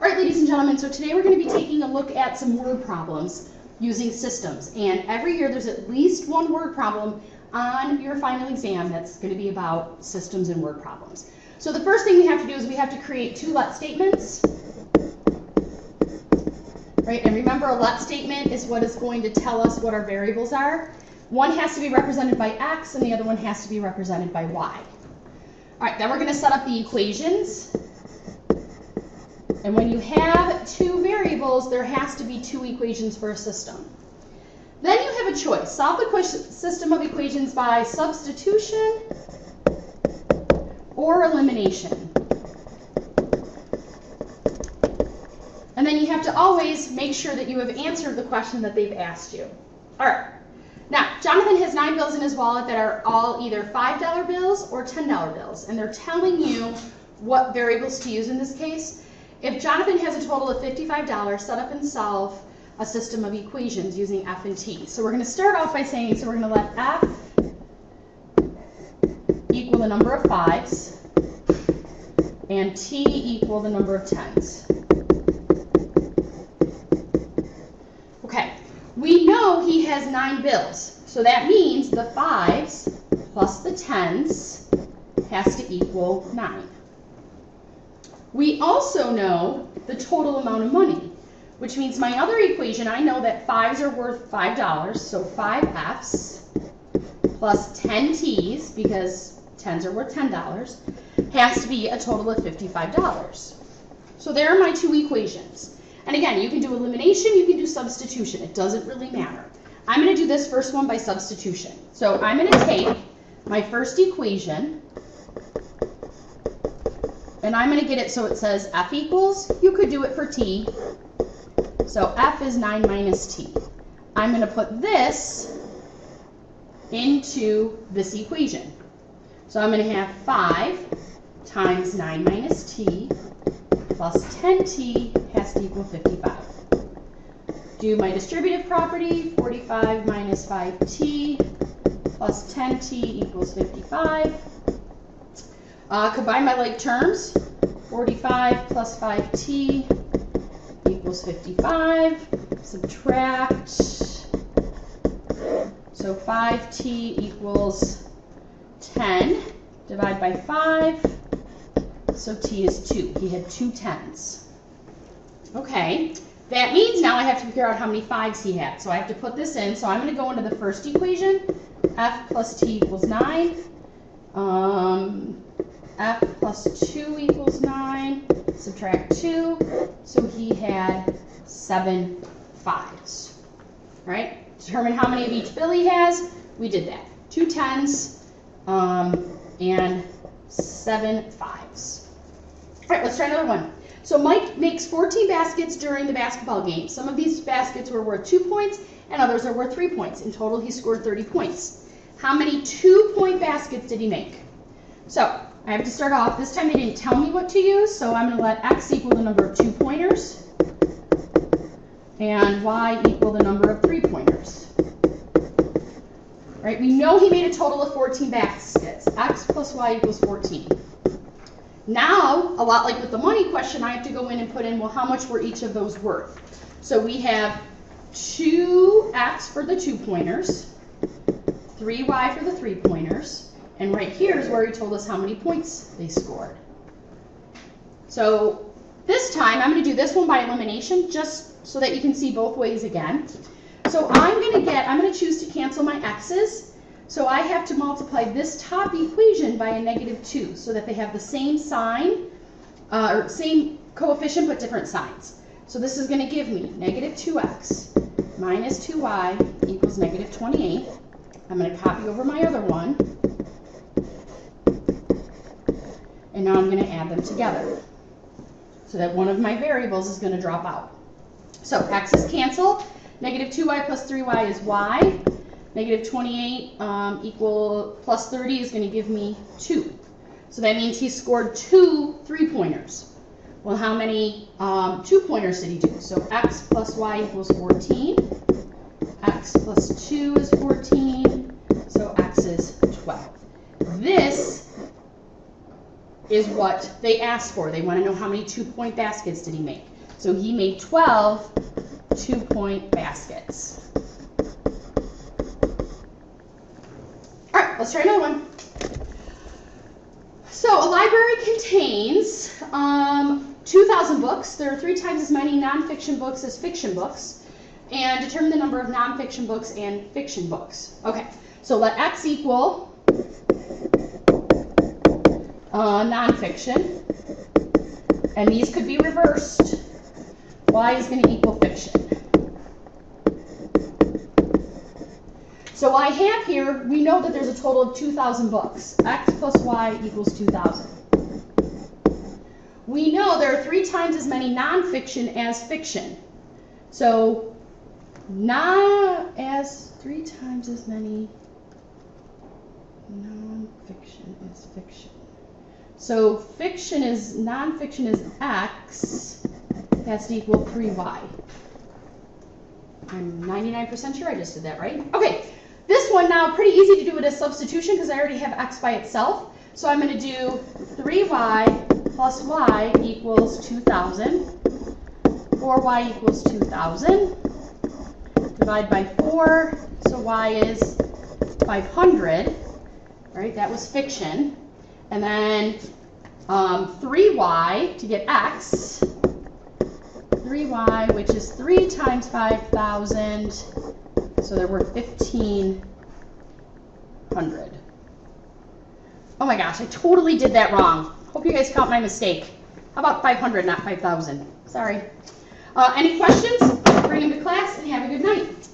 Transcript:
All right, ladies and gentlemen, so today we're going to be taking a look at some word problems using systems. And every year there's at least one word problem on your final exam that's going to be about systems and word problems. So the first thing we have to do is we have to create two let statements. Right, and remember a let statement is what is going to tell us what our variables are. One has to be represented by x and the other one has to be represented by y. All right, then we're going to set up the equations. And when you have two variables, there has to be two equations for a system. Then you have a choice. Solve the system of equations by substitution or elimination. And then you have to always make sure that you have answered the question that they've asked you. All right. Now, Jonathan has 9 bills in his wallet that are all either $5 bills or $10 bills. And they're telling you what variables to use in this case. If Jonathan has a total of $55, set up and solve a system of equations using f and t. So we're going to start off by saying, so we're going to let f equal the number of 5s and t equal the number of 10s. Okay, we know he has 9 bills. So that means the 5s plus the 10s has to equal 9. We also know the total amount of money, which means my other equation, I know that 5s are worth $5, so 5f's plus 10 t's, because 10s are worth $10, has to be a total of $55. So there are my two equations. And again, you can do elimination, you can do substitution. It doesn't really matter. I'm going to do this first one by substitution. So I'm going to take my first equation, and I'm going to get it so it says f equals, you could do it for t, so f is 9 minus t. I'm going to put this into this equation. So I'm going to have 5 times 9 minus t plus 10t has to equal 55. Do my distributive property, 45 minus 5t plus 10t equals 55. Combine my like terms, 45 plus 5t equals 55. Subtract, so 5t equals 10. Divide by 5, so t is 2. He had 2 10s. Okay, that means now I have to figure out how many 5s he had. So I have to put this in. So I'm going to go into the first equation, f plus t equals 9. F plus 2 equals 9, subtract 2, so he had 7 5s, right? Determine how many of each bill he has, we did that. 2 10s and 7 5s. All right, let's try another one. So Mike makes 14 baskets during the basketball game. Some of these baskets were worth 2 points and others are worth 3 points. In total, he scored 30 points. How many 2-point baskets did he make? So I have to start off. This time they didn't tell me what to use, so I'm going to let x equal the number of 2-pointers and y equal the number of 3-pointers. Right? We know he made a total of 14 baskets. X plus y equals 14. Now, a lot like with the money question, I have to go in and put in, well, how much were each of those worth? So we have 2x for the 2-pointers, 3y for the 3-pointers, and right here is where he told us how many points they scored. So this time, I'm going to do this one by elimination, just so that you can see both ways again. So I'm going to choose to cancel my x's. So I have to multiply this top equation by a -2, so that they have the same sign, or same coefficient, but different signs. So this is going to give me -2x minus 2y equals -28. I'm going to copy over my other one. And now I'm going to add them together so that one of my variables is going to drop out. So x's cancel. -2y plus 3y is y. -28 equal plus 30 is going to give me 2. So that means he scored 2 3-pointers. Well, how many 2-pointers did he do? So x plus y equals 14. X plus 2 is 14. So x is 12. This is what they asked for. They want to know how many 2-point baskets did he make. So he made 12 2-point baskets. All right, let's try another one. So a library contains 2,000 books. There are 3 times as many nonfiction books as fiction books. And determine the number of nonfiction books and fiction books. Okay, so let X equal nonfiction. And these could be reversed. Y is going to equal fiction. So I have here, we know that there's a total of 2,000 books. X plus Y equals 2,000. We know there are 3 times as many nonfiction as fiction. So, as 3 times as many nonfiction as fiction. So nonfiction is X, has to equal 3Y. I'm 99% sure I just did that right. Okay, this one now, pretty easy to do with a substitution because I already have X by itself. So I'm going to do 3Y plus Y equals 2,000. 4Y equals 2,000. Divide by 4, so Y is 500. All right, that was fiction. And then 3Y to get X. 3Y, which is 3 times 5,000. So there were 1,500. Oh my gosh, I totally did that wrong. Hope you guys caught my mistake. How about 500, not 5,000? Sorry. Any questions? Bring them to class and have a good night.